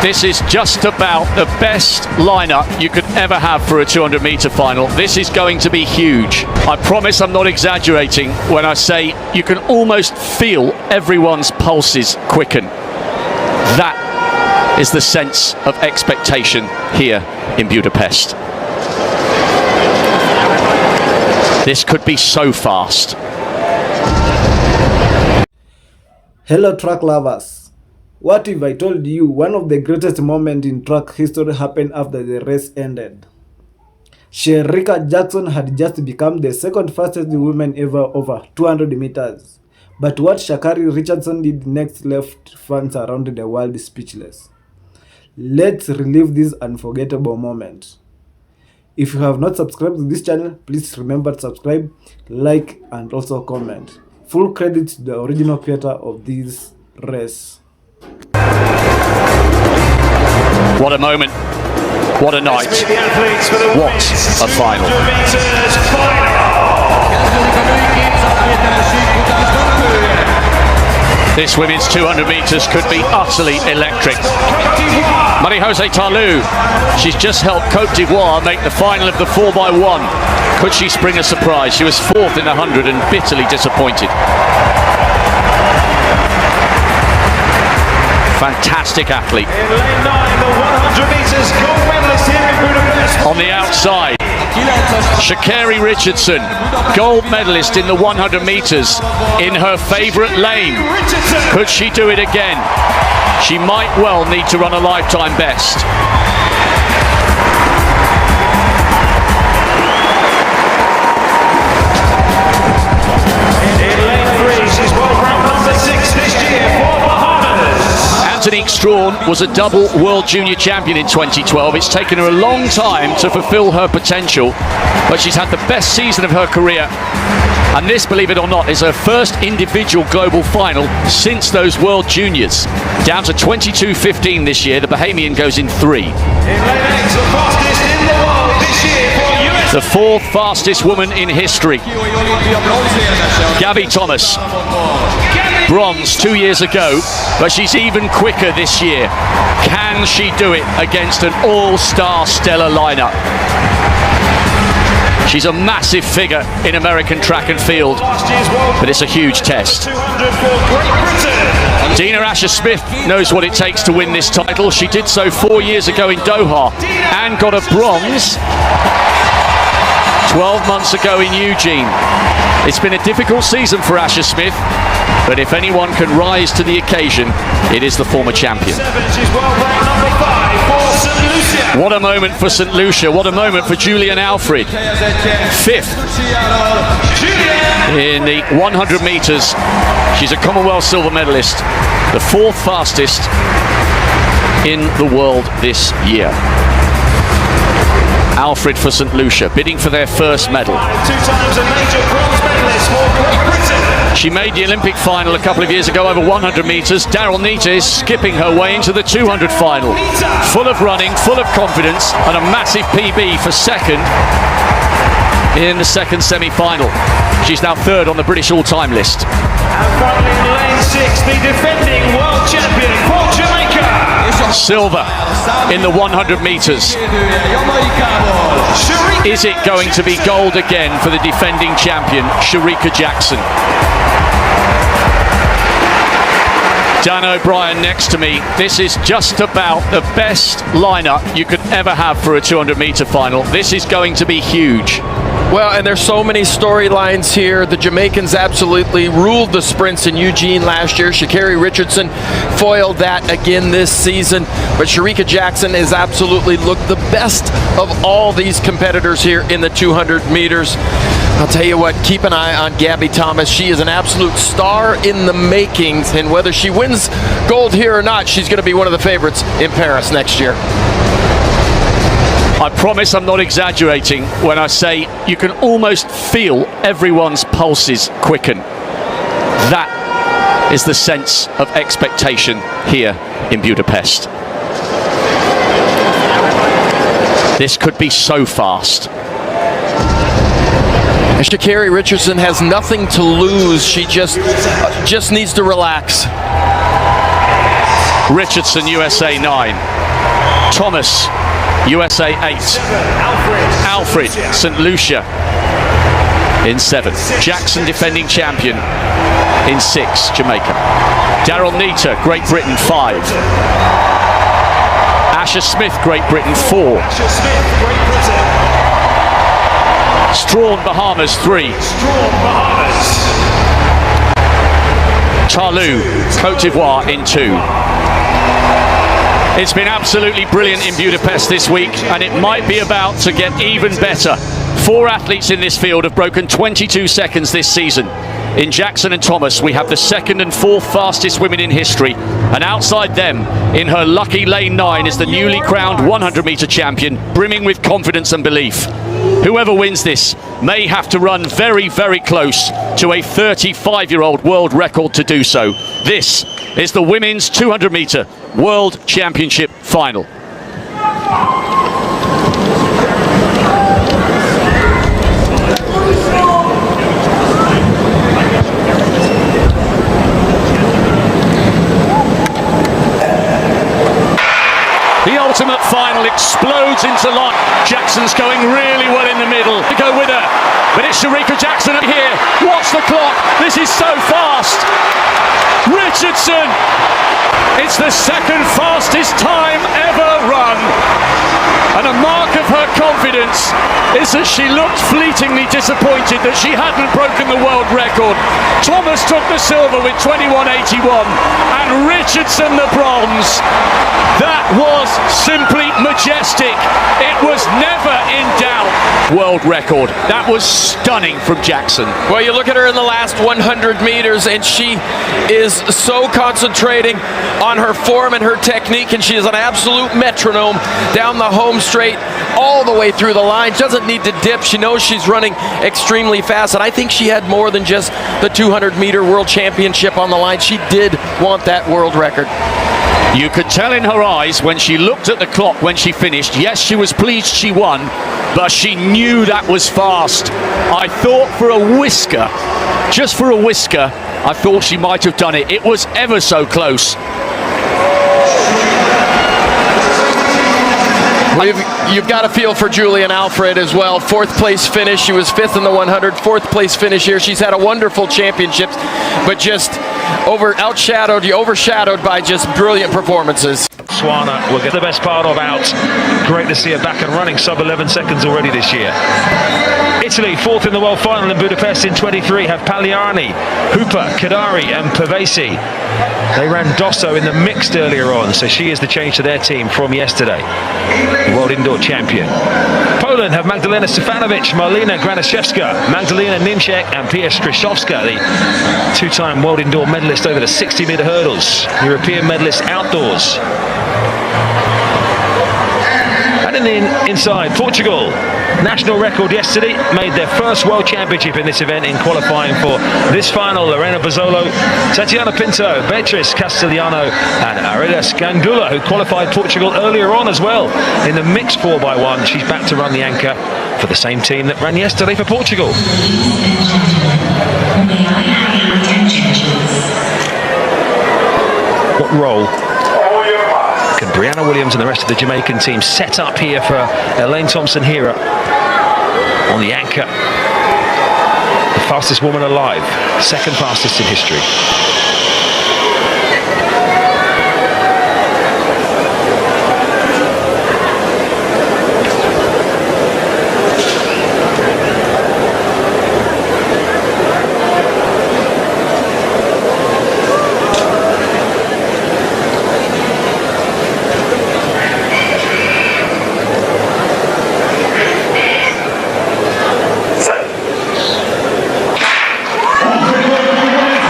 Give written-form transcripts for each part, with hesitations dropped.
This is just about the best lineup you could ever have for a 200-meter final. This is going to be huge. I promise I'm not exaggerating when I say you can almost feel everyone's pulses quicken. That is the sense of expectation here in Budapest. This could be so fast. Hello track lovers. What if I told you one of the greatest moments in track history happened after the race ended? Shericka Jackson had just become the second fastest woman ever over 200 meters. But what Sha'Carri Richardson did next left fans around the world speechless. Let's relive this unforgettable moment. If you have not subscribed to this channel, please remember to subscribe, like, and also comment. Full credit to the original creator of this race. What a moment. What a night. What a final. This women's 200 meters could be utterly electric. Marie-José Talou, she's just helped Côte d'Ivoire make the final of the 4x1. Could she spring a surprise? She was fourth in the 100 and bitterly disappointed. Fantastic athlete. In lane 9, the 100 meters gold medalist here in Budapest. On the outside, Sha'Carri Richardson, gold medalist in the 100 meters in her favourite lane. Could she do it again? She might well need to run a lifetime best. In lane 3, she's world ranked number 6 this year for Bahamas. Antonique Strawn was a double World Junior Champion in 2012. It's taken her a long time to fulfill her potential, but she's had the best season of her career. And this, believe it or not, is her first individual global final since those World Juniors. Down to 22:15 this year, the Bahamian goes in 3. In lane 8, the fastest in the world this year for US. The fourth fastest woman in history. Gabby Thomas, bronze 2 years ago, but she's even quicker this year. Can she do it against an all-star stellar lineup? She's a massive figure in American track and field, but it's a huge test. 200 for Great Britain. Dina Asher-Smith knows what it takes to win this title. She did so 4 years ago in Doha and got a bronze 12 months ago in Eugene. It's been a difficult season for Asher-Smith, but if anyone can rise to the occasion, it is the former champion. 7, she's world ranked number 5 for St. Lucia. What a moment for St. Lucia. What a moment for Julian Alfred. Fifth in the 100 meters. She's a Commonwealth silver medalist, the fourth fastest in the world this year. Alfred for St. Lucia, bidding for their first medal. 2 times a major bronze medalist for Great Britain. She made the Olympic final a couple of years ago over 100 meters. Daryl Nita is skipping her way into the 200 final. Full of running, full of confidence, and a massive PB for second in the second semi-final. She's now third on the British all-time list. And finally in lane 6, the defending world champion for Jamaica. Silver in the 100 meters. Is it going to be gold again for the defending champion, Shericka Jackson? Dan O'Brien next to me. This is just about the best lineup you could ever have for a 200-meter final. This is going to be huge. Well, and there's so many storylines here. The Jamaicans absolutely ruled the sprints in Eugene last year. Sha'Carri Richardson foiled that again this season. But Shericka Jackson has absolutely looked the best of all these competitors here in the 200 meters. I'll tell you what, keep an eye on Gabby Thomas. She is an absolute star in the makings, and whether she wins gold here or not, she's going to be one of the favorites in Paris next year. I promise I'm not exaggerating when I say you can almost feel everyone's pulses quicken. That is the sense of expectation here in Budapest. This could be so fast. Sha'Carri Richardson has nothing to lose. She just needs to relax. Richardson, USA 9. Thomas, USA 8. Alfred, St. Lucia in 7. Jackson, defending champion, in 6, Jamaica. Daryl Neater, Great Britain 5. Asher Smith, Great Britain 4. Strawn, Bahamas 3. Tarlou, Cote d'Ivoire in 2. It's been absolutely brilliant in Budapest this week, and it might be about to get even better. 4 athletes in this field have broken 22 seconds this season. In Jackson and Thomas, we have the 2nd and 4th fastest women in history, and outside them, in her lucky lane 9, is the newly crowned 100-metre champion, brimming with confidence and belief. Whoever wins this may have to run very, very close to a 35-year-old world record to do so. This is the Women's 200-metre World Championship final. The ultimate final explodes into life. Jackson's going really well in the middle. To go with her, but it's Sharika Jackson up here. Watch the clock. This is so fast. Richardson. It's the 2nd fastest time ever run. And a mark of her confidence is that she looked fleetingly disappointed that she hadn't broken the world record. Thomas took the silver with 21.81 and Richardson the bronze. That was simply majestic. It was never in doubt. World record. That was stunning from Jackson. Well, you look at her in the last 100 meters, and she is so concentrating on her form and her technique, and she is an absolute metronome down the home straight all the way through the line. She doesn't need to dip. She knows she's running extremely fast, and I think she had more than just the 200-meter world championship on the line. She did want that world record. You could tell in her eyes when she looked at the clock when she finished. Yes, she was pleased she won, but she knew that was fast. I thought for a whisker, just for a whisker, I thought she might have done it. It was ever so close. You've got to feel for Julian Alfred as well. 4th place finish. She was 5th in the 100. 4th place finish here. She's had a wonderful championship, but just overshadowed by just brilliant performances. Swana will get the best part of out. Great to see her back and running, sub 11 seconds already this year. Italy, 4th in the world final in Budapest in 23, have Pagliani, Hooper, Kadari and Pavesi. They ran Dosso in the mixed earlier on, so she is the change to their team from yesterday. The world indoor champion. Poland have Magdalena Stefanovic, Marlena Granaszewska, Magdalena Nimczek and Pia Stryszowska, the 2-time world indoor medalist over the 60-meter hurdles, European medalist outdoors. And in the inside, Portugal, national record yesterday, made their first world championship in this event in qualifying for this final. Lorena Bozzolo, Tatiana Pinto, Beatriz Castellano and Arida Scandula, who qualified Portugal earlier on as well in the mixed 4x1. She's back to run the anchor for the same team that ran yesterday for Portugal. What role can Brianna Williams and the rest of the Jamaican team set up here for Elaine Thompson-Herah on the anchor? The fastest woman alive, 2nd fastest in history.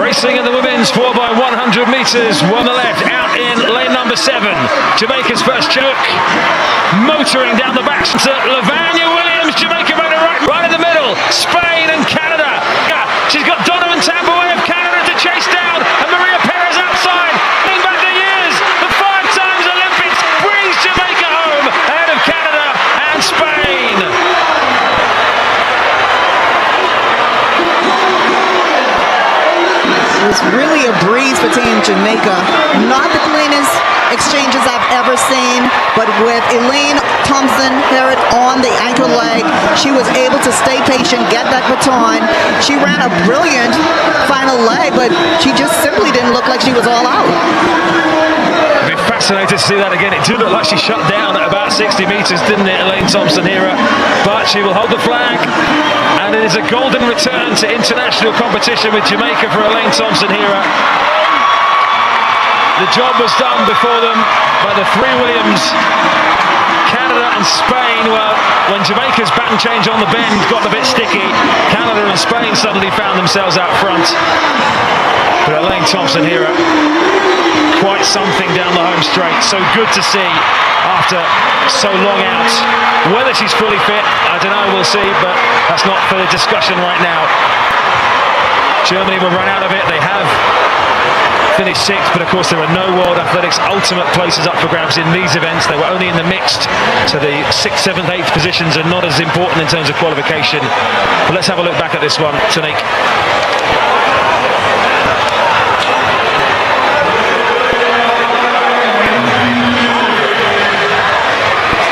Racing in the women's 4x100 metres, on the left, out in lane number 7. Jamaica's first choke, motoring down the back to Lavanya Williams. Jamaica made a right in the middle. Spain and Canada. She's got Donovan Tambaway of Canada to chase down, and Maria Perez outside. Going back the years, the 5 times Olympics brings Jamaica home ahead of Canada and Spain. It was really a breeze between Jamaica. Not the cleanest exchanges I've ever seen. but with Elaine Thompson-Herod on the anchor leg, she was able to stay patient, get that baton. She ran a brilliant final leg, but she just simply didn't look like she was all out. I'd be fascinated to see that again. It did look like she shut down at about 60 metres, didn't it, Elaine Thompson-Herod? But she will hold the flag, and it is a golden return to international competition with Jamaica for Elaine Thompson-Herod. The job was done before them by the three Williams, Canada and Spain. Well, when Jamaica's baton change on the bend got a bit sticky, Canada and Spain suddenly found themselves out front. But Elaine Thompson-Herod, quite something down the home straight. So good to see after so long out. Whether she's fully fit, I don't know, we'll see, but that's not for the discussion right now. Germany will run out of it. They have finished sixth, but of course there are no World Athletics Ultimate places up for grabs in these events. They were only in the mixed, so the 6th, 7th, 8th positions are not as important in terms of qualification. But let's have a look back at this one, Tanique.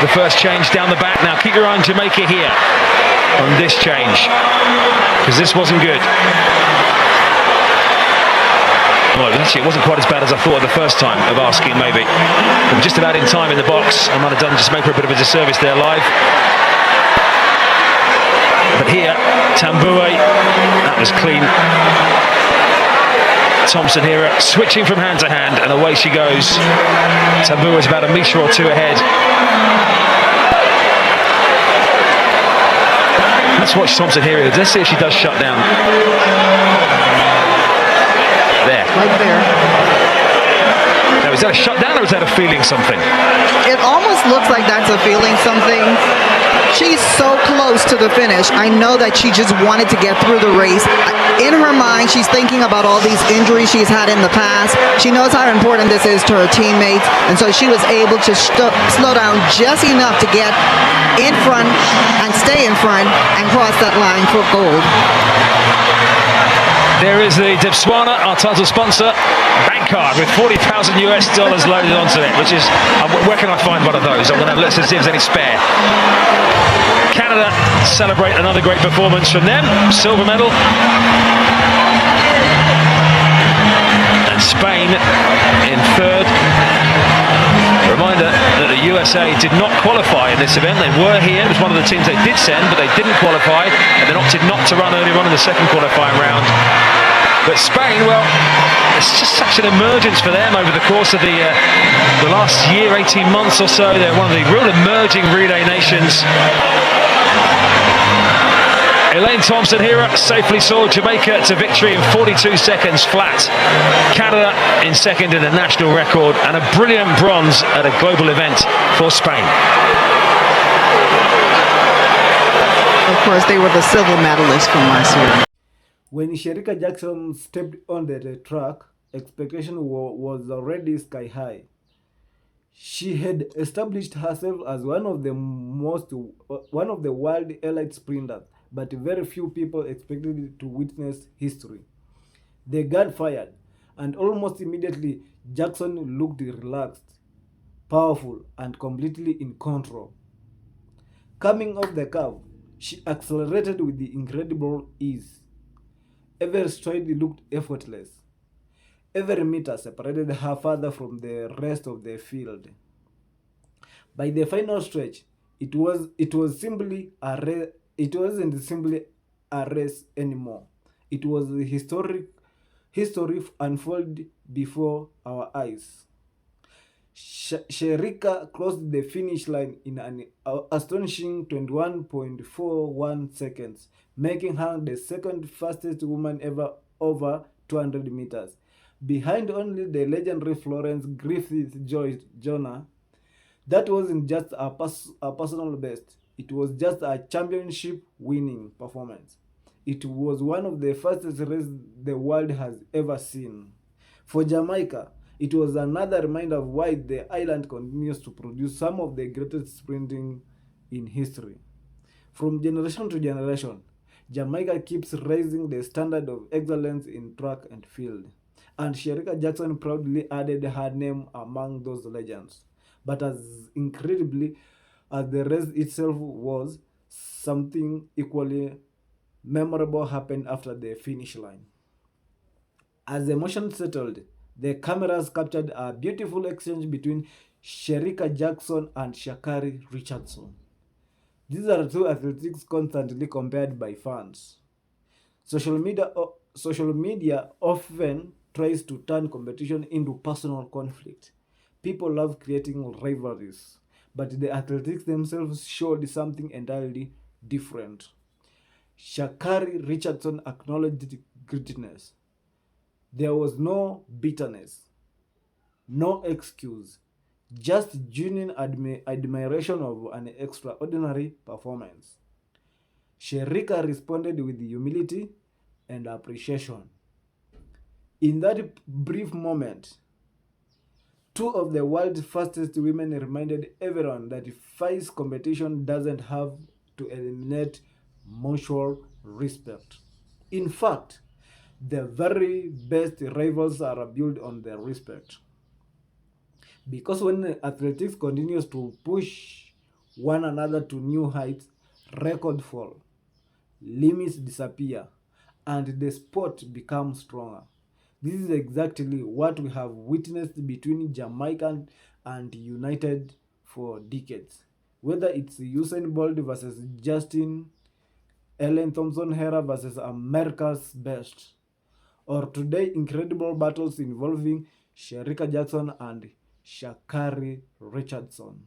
The first change down the back. Now keep your eye on Jamaica here on this change, because this wasn't good. Well, actually, it wasn't quite as bad as I thought the first time of asking, maybe. We were just about in time in the box. I might have done just make her a bit of a disservice there live. But here, Tambue, that was clean. Thompson-Herod switching from hand to hand, and away she goes. Tambue is about a metre or two ahead. Let's watch Thompson-Herod. Let's see if she does shut down. There. Right there. Now, is that a shutdown or is that a feeling something? It almost looks like that's a feeling something. She's so close to the finish. I know that she just wanted to get through the race. In her mind, she's thinking about all these injuries she's had in the past. She knows how important this is to her teammates, and so she was able to slow down just enough to get in front and stay in front and cross that line for gold. There is the Dipswana, our title sponsor, bank card with $40,000 loaded onto it, which is, where can I find one of those? I'm going to let's see if there's any spare. Canada celebrate another great performance from them, silver medal. And Spain in third. Reminder that the USA did not qualify in this event. They were here, it was one of the teams they did send, but they didn't qualify, and then opted not to run earlier on in the second qualifying round. But Spain, well, it's just such an emergence for them over the course of the last year, 18 months or so. They're one of the real emerging relay nations. Elaine Thompson-Herod safely saw Jamaica to victory in 42 seconds flat. Canada in second in a national record, and a brilliant bronze at a global event for Spain. Of course, they were the silver medalists from last year. When Shericka Jackson stepped on the track, expectation was already sky high. She had established herself as one of the world elite sprinters, but very few people expected to witness history. The gun fired, and almost immediately Jackson looked relaxed, powerful, and completely in control. Coming off the curve, she accelerated with the incredible ease. Every stride looked effortless. Every meter separated her further from the rest of the field. By the final stretch, it wasn't simply a race anymore. It was history unfolded before our eyes. Shericka crossed the finish line in an astonishing 21.41 seconds, making her the second fastest woman ever over 200 meters, behind only the legendary Florence Griffith Joyner. That wasn't just a personal best, it was just a championship-winning performance. It was one of the fastest races the world has ever seen. For Jamaica, it was another reminder of why the island continues to produce some of the greatest sprinting in history. From generation to generation, Jamaica keeps raising the standard of excellence in track and field, and Shericka Jackson proudly added her name among those legends. but as incredibly as the race itself was, something equally memorable happened after the finish line. As the emotion settled, the cameras captured a beautiful exchange between Sherika Jackson and Shakari Richardson. These are two athletics constantly compared by fans. Social media often tries to turn competition into personal conflict. People love creating rivalries, but the athletics themselves showed something entirely different. Shakari Richardson acknowledged grittiness. There was no bitterness, no excuse, just genuine admiration of an extraordinary performance. Sherika responded with humility and appreciation. In that brief moment, two of the world's fastest women reminded everyone that FISE competition doesn't have to eliminate mutual respect. In fact, the very best rivals are built on their respect. Because when athletics continues to push one another to new heights, record fall, limits disappear, and the sport becomes stronger. This is exactly what we have witnessed between Jamaica and United for decades. Whether it's Usain Bolt versus Justin Ellen Thompson Hera versus America's best, or today incredible battles involving Sherika Jackson and Shakari Richardson.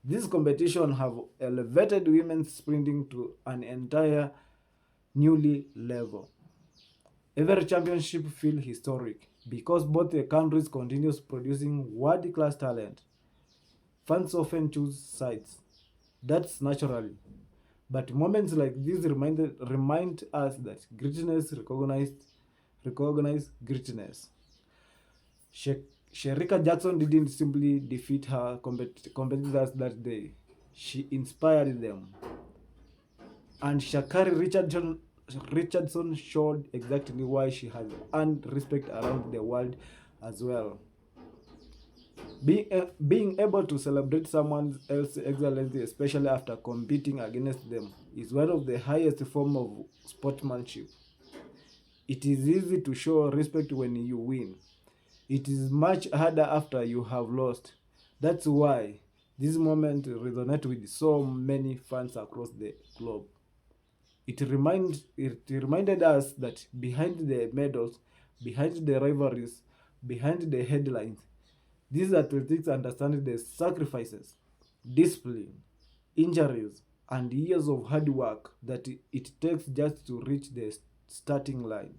These competitions have elevated women's sprinting to an entire newly level. Every championship feels historic because both the countries continues producing world-class talent. Fans often choose sides. That's naturally. But moments like this remind us that greatness recognize greatness. Sherika Jackson didn't simply defeat her competitors that day. She inspired them. And Richardson showed exactly why she has earned respect around the world as well. Being able to celebrate someone else's excellence, especially after competing against them, is one of the highest forms of sportsmanship. It is easy to show respect when you win. It is much harder after you have lost. That's why this moment resonates with so many fans across the globe. It reminded us that behind the medals, behind the rivalries, behind the headlines, these athletes understand the sacrifices, discipline, injuries, and years of hard work that it takes just to reach the starting line.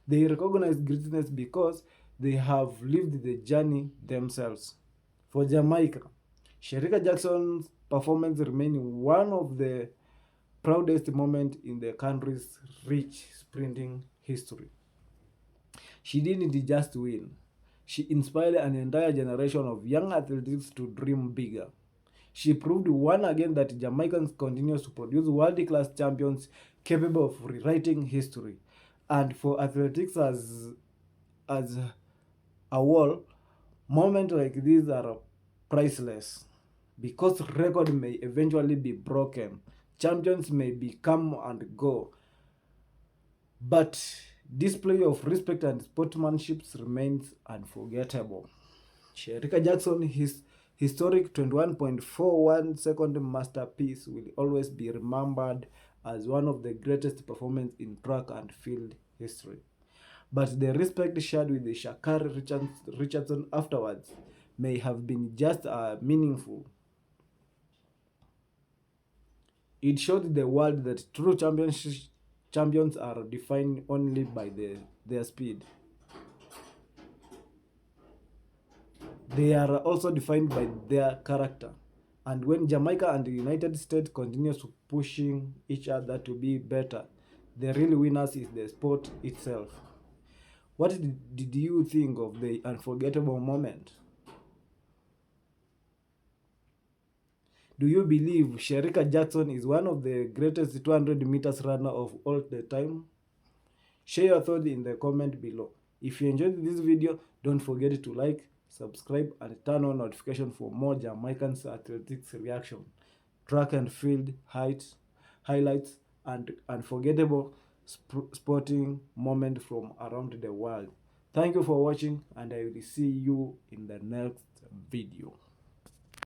They recognize greatness because they have lived the journey themselves. For Jamaica, Sherika Jackson's performance remains one of the proudest moments in the country's rich sprinting history. She didn't just win, she inspired an entire generation of young athletes to dream bigger. She proved once again that Jamaicans continue to produce world-class champions capable of rewriting history. And for athletics as a whole, moments like these are priceless. Because record may eventually be broken, champions may become and go, but display of respect and sportsmanship remains unforgettable. Sherika Jackson, his historic 21.41 second masterpiece, will always be remembered as one of the greatest performances in track and field history. But the respect shared with the Shakari Richardson afterwards may have been just meaningful. It showed the world that true champions are defined only by their speed. They are also defined by their character. And when Jamaica and the United States continue to pushing each other to be better, the real winners is the sport itself. What did you think of the unforgettable moment? Do you believe Sherika Jackson is one of the greatest 200 meters runner of all the time? Share your thoughts in the comment below. If you enjoyed this video, don't forget to like, subscribe and turn on notification for more Jamaican athletics reaction, track and field highlights, and unforgettable sporting moment from around the world. Thank you for watching, and I will see you in the next video.